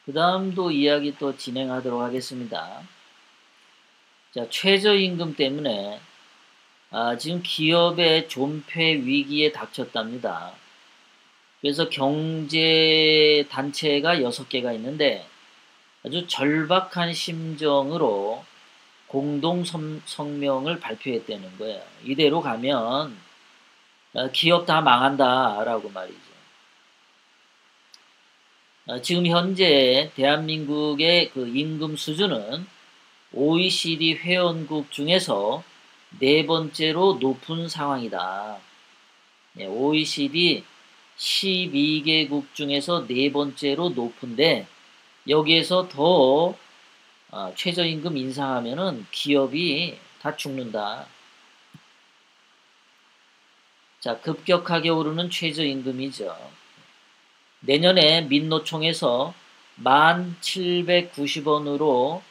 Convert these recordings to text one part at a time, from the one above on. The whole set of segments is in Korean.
그 다음도 이야기 또 진행하도록 하겠습니다. 자, 최저임금 때문에 지금 기업의 존폐 위기에 닥쳤답니다. 그래서 경제단체가 6개가 있는데 아주 절박한 심정으로 공동성명을 발표했다는 거예요. 이대로 가면 기업 다 망한다 라고 말이죠. 지금 현재 대한민국의 그 임금 수준은 OECD 회원국 중에서 4번째로 높은 상황이다. OECD 12개국 중에서 4번째로 높은데 여기에서 더 최저임금 인상하면은 기업이 다 죽는다. 자, 급격하게 오르는 최저임금이죠. 내년에 민노총에서 1790원으로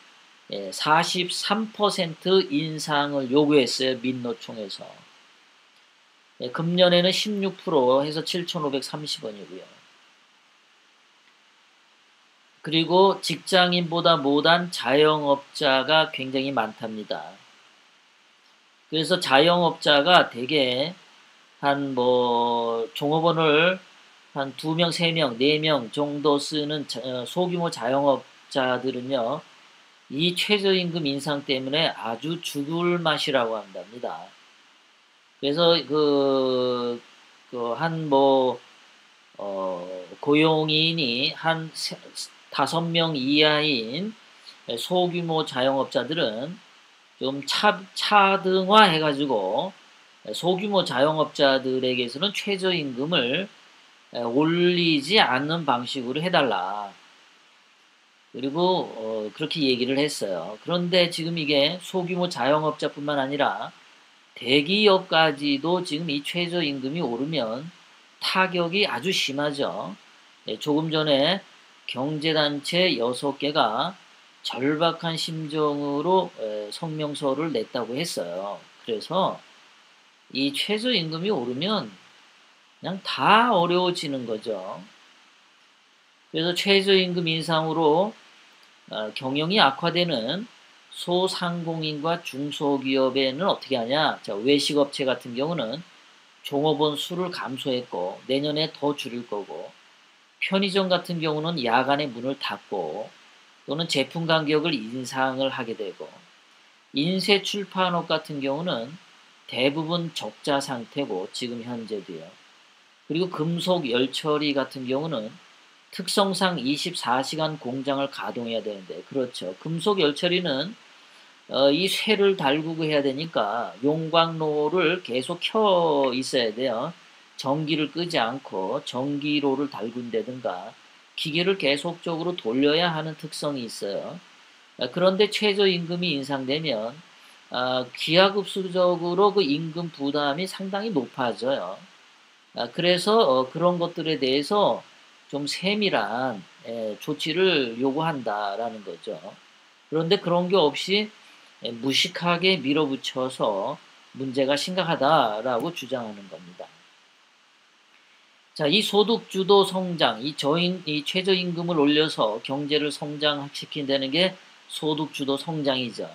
43% 인상을 요구했어요. 민노총에서. 금년에는 16% 해서 7,530원이고요. 그리고 직장인보다 못한 자영업자가 굉장히 많답니다. 그래서 자영업자가 대개 한 종업원을 한 2명, 3명, 4명 정도 쓰는 소규모 자영업자들은요, 이 최저임금 인상 때문에 아주 죽을 맛이라고 한답니다. 그래서 고용인이 한 5명 이하인 소규모 자영업자들은 좀 차등화 해가지고 소규모 자영업자들에게서는 최저임금을 올리지 않는 방식으로 해달라. 그리고 그렇게 얘기를 했어요. 그런데 지금 이게 소규모 자영업자뿐만 아니라 대기업까지도 지금 이 최저임금이 오르면 타격이 아주 심하죠. 조금 전에 경제단체 6개가 절박한 심정으로 성명서를 냈다고 했어요. 그래서 이 최저임금이 오르면 그냥 다 어려워지는 거죠. 그래서 최저임금 인상으로 경영이 악화되는 소상공인과 중소기업에는 어떻게 하냐? 자, 외식업체 같은 경우는 종업원 수를 감소했고 내년에 더 줄일 거고, 편의점 같은 경우는 야간에 문을 닫고 또는 제품 간격을 인상을 하게 되고, 인쇄 출판업 같은 경우는 대부분 적자 상태고 지금 현재도요. 그리고 금속 열처리 같은 경우는 특성상 24시간 공장을 가동해야 되는데, 그렇죠. 금속 열처리는 이 쇠를 달구고 해야 되니까 용광로를 계속 켜 있어야 돼요. 전기를 끄지 않고 전기로를 달군다든가 기계를 계속적으로 돌려야 하는 특성이 있어요. 그런데 최저임금이 인상되면 기하급수적으로 그 임금 부담이 상당히 높아져요. 그래서 그런 것들에 대해서 좀 세밀한 조치를 요구한다라는 거죠. 그런데 그런 게 없이 무식하게 밀어붙여서 문제가 심각하다라고 주장하는 겁니다. 자, 이 소득주도 성장, 이 최저임금을 올려서 경제를 성장시킨다는 게 소득주도 성장이죠.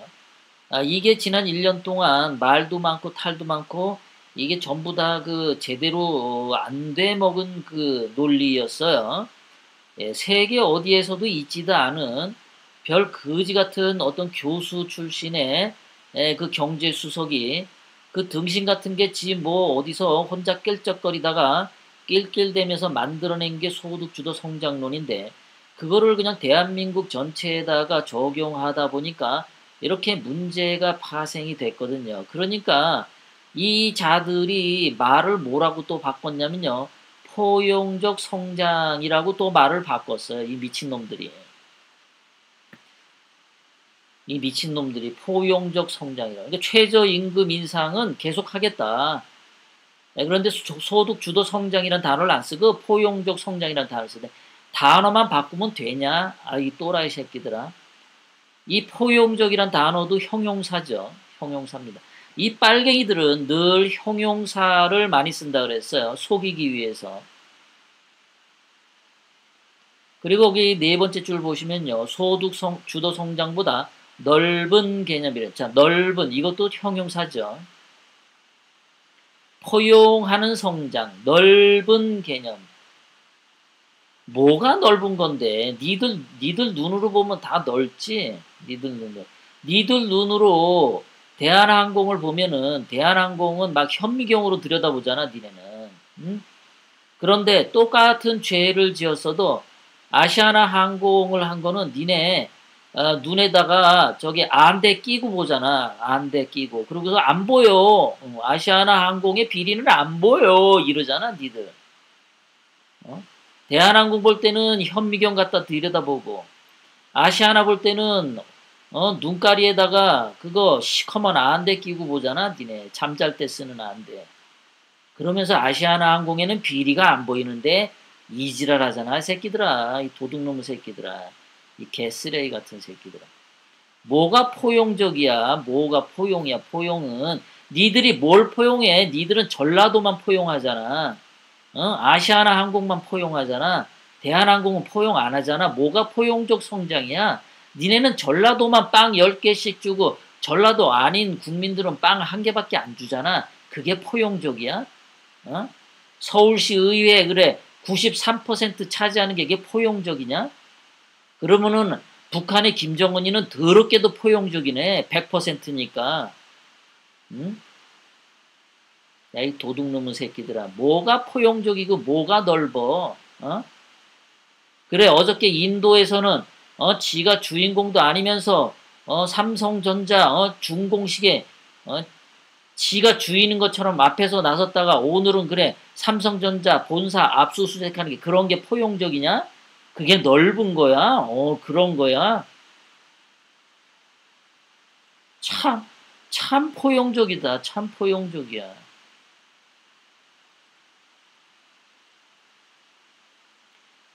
이게 지난 1년 동안 말도 많고 탈도 많고 이게 전부 다 그 제대로 안 돼 먹은 그 논리였어요. 세계 어디에서도 있지도 않은 별 거지 같은 어떤 교수 출신의 그 경제수석이 그 등신 같은 게 지 뭐 어디서 혼자 낄적거리다가 낄낄대면서 만들어낸 게 소득주도 성장론인데, 그거를 그냥 대한민국 전체에다가 적용하다 보니까 이렇게 문제가 파생이 됐거든요. 그러니까 이 자들이 말을 뭐라고 또 바꿨냐면요, 포용적 성장이라고 또 말을 바꿨어요. 이 미친놈들이. 이 미친놈들이 포용적 성장이라고. 그러니까 최저임금 인상은 계속 하겠다. 그런데 소득 주도 성장이라는 단어를 안 쓰고 포용적 성장이라는 단어를 쓰는데, 단어만 바꾸면 되냐? 이 또라이 새끼들아. 이 포용적이란 단어도 형용사죠. 형용사입니다. 이 빨갱이들은 늘 형용사를 많이 쓴다 그랬어요. 속이기 위해서. 그리고 거기 네 번째 줄 보시면요. 주도 성장보다 넓은 개념이래. 자, 넓은, 이것도 형용사죠. 포용하는 성장, 넓은 개념. 뭐가 넓은 건데? 니들 눈으로 보면 다 넓지? 니들 눈으로 대한항공을 보면은, 대한항공은 막 현미경으로 들여다보잖아, 니네는. 응? 그런데 똑같은 죄를 지었어도 아시아나 항공을 한 거는 니네 눈에다가 저기 안대 끼고 보잖아. 안대 끼고. 그러고서 안 보여. 아시아나 항공의 비리는 안 보여. 이러잖아, 니들. 어? 대한항공 볼 때는 현미경 갖다 들여다보고, 아시아나 볼 때는 눈가리에다가 그거 시커먼 안대 끼고 보잖아, 니네. 잠잘 때 쓰는 안대. 그러면서 아시아나 항공에는 비리가 안 보이는데 이지랄 하잖아, 새끼들아. 이 도둑놈의 새끼들아. 이 개쓰레기 같은 새끼들아. 뭐가 포용적이야? 뭐가 포용이야? 포용은 니들이 뭘 포용해? 니들은 전라도만 포용하잖아. 아시아나 항공만 포용하잖아. 대한항공은 포용 안 하잖아. 뭐가 포용적 성장이야? 니네는 전라도만 빵 10개씩 주고 전라도 아닌 국민들은 빵 1개밖에 안 주잖아. 그게 포용적이야? 어? 서울시 의회 그래 93% 차지하는 게 이게 포용적이냐? 그러면은 북한의 김정은이는 더럽게도 포용적이네. 100%니까. 응? 야, 이 도둑놈의 새끼들아. 뭐가 포용적이고 뭐가 넓어? 어? 그래, 어저께 인도에서는 지가 주인공도 아니면서 삼성전자 준공식에 지가 주인인 것처럼 앞에서 나섰다가 오늘은 그래 삼성전자 본사 압수수색하는 게 그런 게 포용적이냐? 그게 넓은 거야? 그런 거야? 참, 참 포용적이다. 참 포용적이야.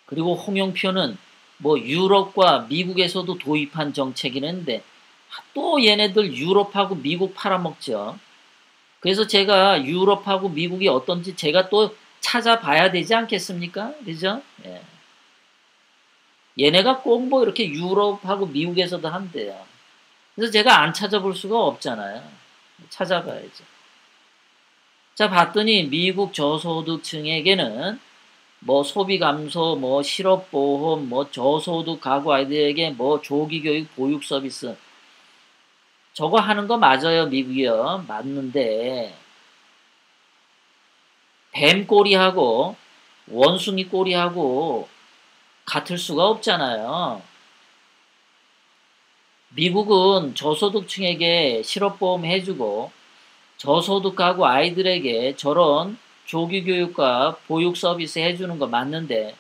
그리고 홍영표는 뭐 유럽과 미국에서도 도입한 정책이긴 한데 또 얘네들 유럽하고 미국 팔아먹죠. 그래서 제가 유럽하고 미국이 어떤지 제가 또 찾아봐야 되지 않겠습니까? 그죠? 예. 얘네가 꼭 뭐 이렇게 유럽하고 미국에서도 한대요. 그래서 제가 안 찾아볼 수가 없잖아요. 찾아봐야죠. 자, 봤더니 미국 저소득층에게는 뭐 소비 감소, 뭐 실업보험, 뭐 저소득 가구 아이들에게 뭐 조기교육 보육 서비스 저거 하는 거 맞아요, 미국이요. 맞는데 뱀 꼬리하고 원숭이 꼬리하고 같을 수가 없잖아요. 미국은 저소득층에게 실업보험 해주고 저소득 가구 아이들에게 저런 조기교육과 보육 서비스 해주는 거 맞는데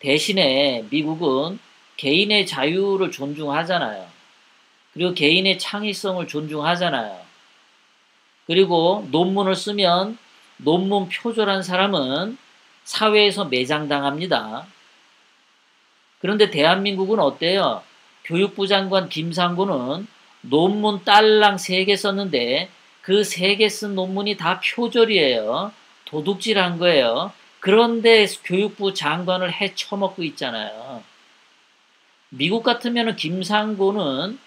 대신에 미국은 개인의 자유를 존중하잖아요. 그리고 개인의 창의성을 존중하잖아요. 그리고 논문을 쓰면 논문 표절한 사람은 사회에서 매장당합니다. 그런데 대한민국은 어때요? 교육부 장관 김상곤은 논문 딸랑 3개 썼는데 그 3개 쓴 논문이 다 표절이에요. 도둑질한 거예요. 그런데 교육부 장관을 해쳐먹고 있잖아요. 미국 같으면 김상곤은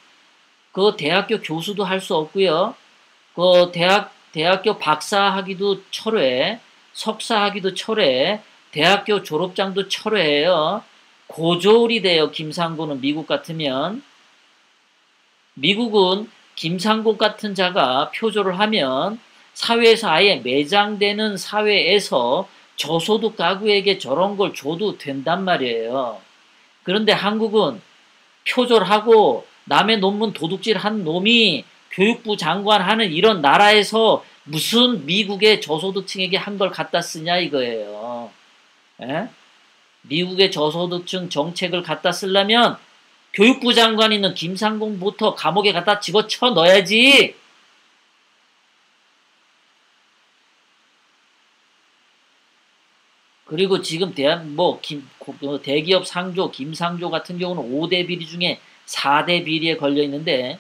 그 대학교 교수도 할 수 없고요. 그 대학교 박사학위도 철회, 석사학위도 철회, 대학교 졸업장도 철회해요. 고졸이 돼요. 김상곤은 미국 같으면. 미국은 김상곤 같은 자가 표절을 하면 사회에서 아예 매장되는 사회에서 저소득 가구에게 저런 걸 줘도 된단 말이에요. 그런데 한국은 표절하고 남의 논문 도둑질한 놈이 교육부 장관 하는 이런 나라에서 무슨 미국의 저소득층에게 한 걸 갖다 쓰냐 이거예요. 에? 미국의 저소득층 정책을 갖다 쓰려면 교육부 장관 있는 김상곤부터 감옥에 갖다 집어쳐 넣어야지. 그리고 지금 대기업 상조, 김상조 같은 경우는 5대 비리 중에 4대 비리에 걸려 있는데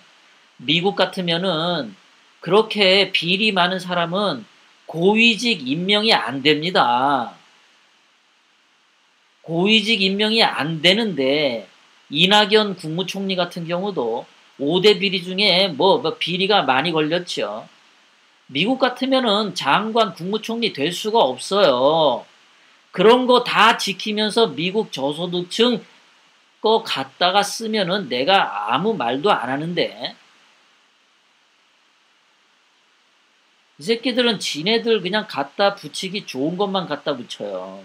미국 같으면은 그렇게 비리 많은 사람은 고위직 임명이 안 됩니다. 고위직 임명이 안 되는데 이낙연 국무총리 같은 경우도 5대 비리 중에 뭐 비리가 많이 걸렸죠. 미국 같으면은 장관 국무총리 될 수가 없어요. 그런 거 다 지키면서 미국 저소득층 거 갖다가 쓰면은 내가 아무 말도 안 하는데, 이 새끼들은 지네들 그냥 갖다 붙이기 좋은 것만 갖다 붙여요.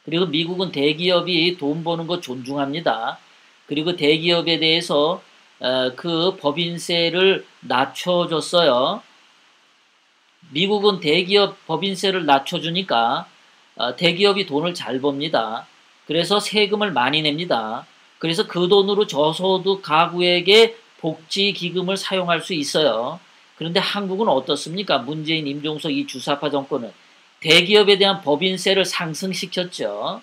그리고 미국은 대기업이 돈 버는 거 존중합니다. 그리고 대기업에 대해서 그 법인세를 낮춰줬어요. 미국은 대기업 법인세를 낮춰주니까 대기업이 돈을 잘 법니다. 그래서 세금을 많이 냅니다. 그래서 그 돈으로 저소득 가구에게 복지기금을 사용할 수 있어요. 그런데 한국은 어떻습니까? 문재인, 임종석 이 주사파 정권은 대기업에 대한 법인세를 상승시켰죠.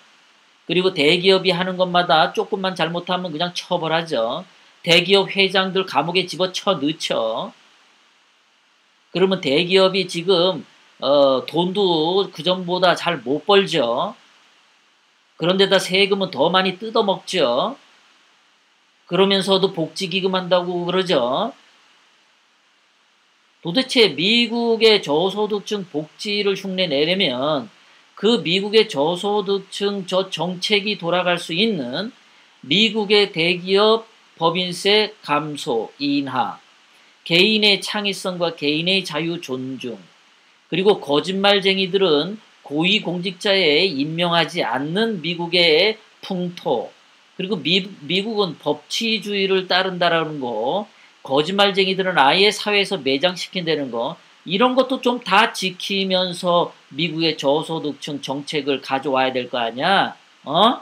그리고 대기업이 하는 것마다 조금만 잘못하면 그냥 처벌하죠. 대기업 회장들 감옥에 집어쳐 넣죠. 그러면 대기업이 지금 돈도 그전보다 잘 못 벌죠. 그런데다 세금은 더 많이 뜯어먹죠. 그러면서도 복지기금 한다고 그러죠. 도대체 미국의 저소득층 복지를 흉내내려면 그 미국의 저소득층 저 정책이 돌아갈 수 있는 미국의 대기업 법인세 감소, 인하, 개인의 창의성과 개인의 자유 존중, 그리고 거짓말쟁이들은 고위공직자에 임명하지 않는 미국의 풍토, 그리고 미국은 법치주의를 따른다라는 거, 거짓말쟁이들은 아예 사회에서 매장시킨다는 거, 이런 것도 좀 다 지키면서 미국의 저소득층 정책을 가져와야 될 거 아니야? 어?